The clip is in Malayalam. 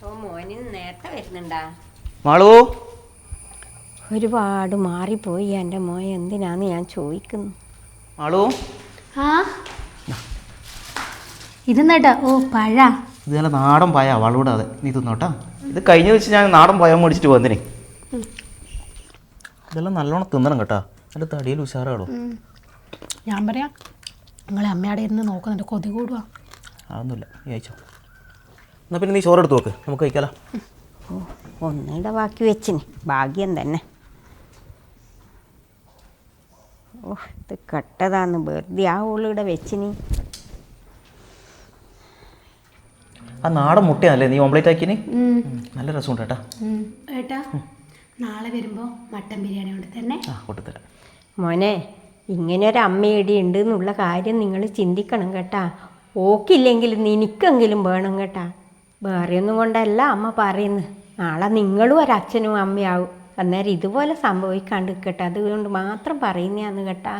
ഓ മോന് നേരത്തെ വരുന്നുണ്ടാ? മാളു ഒരുപാട് മാറിപ്പോയി എൻ്റെ മോൻ, എന്തിനാന്ന് ഞാൻ ചോദിക്കുന്നു. മാളു ആ ഇതെന്നാട്ടാ? ഓ പഴ. ഇത് നല്ല നാടൻ പായ വളവിടാതെ നീ തിന്നോട്ടാ. ഇത് കഴിഞ്ഞ വെച്ച് ഞാൻ നാടൻ പായ മേടിച്ചിട്ട് വന്നിനെ. ഇതെല്ലാം നല്ലോണം തിന്നണം കേട്ടാ, നല്ല തടിയിൽ ഉഷാറാളൂ. ഞാൻ പറയാം നിങ്ങളെ അമ്മയുടെ ഇരുന്ന് നോക്കുന്നുണ്ട്, കൊതി കൂടുക. അതൊന്നുമില്ല, നീ അയച്ചോ. എന്നാൽ പിന്നെ നീ ചോറ് എടുത്ത് നോക്ക്, നമുക്ക് കഴിക്കാലോ. ഓ ഒന്നിടെ ബാക്കി വെച്ചിന്, ഭാഗ്യം തന്നെ. ഓ ഇത് കെട്ടതാന്ന്, വെറുതെ ആ ഉള്ളിവിടെ വെച്ചിനി. ആ നാടൻ മുട്ടയാണല്ലേ നീ ഓംപ്ലേറ്റ് ആക്കിന്? നല്ല രസമുണ്ട് കേട്ടാ. ഏട്ടാ നാളെ വരുമ്പോൾ മട്ടൻ ബിരിയാണി കൊണ്ട് തന്നെ. ആ കൊണ്ടുതരാം മോനെ. ഇങ്ങനെ ഒരു അമ്മയിടി ഉണ്ട് എന്നുള്ള കാര്യം നിങ്ങൾ ചിന്തിക്കണം കേട്ടാ. ഓക്കില്ലെങ്കിൽ നിനക്കെങ്കിലും വേണം കേട്ടാ. വേറെയൊന്നും കൊണ്ടല്ല അമ്മ പറയുന്നത്. നാളെ നിങ്ങളും ഒരച്ഛനും അമ്മയാവും. അന്നേരം ഇതുപോലെ സംഭവിക്കാണ്ടിരിക്കട്ടെ, അതുകൊണ്ട് മാത്രം പറയുന്നതാന്ന് കേട്ടാ.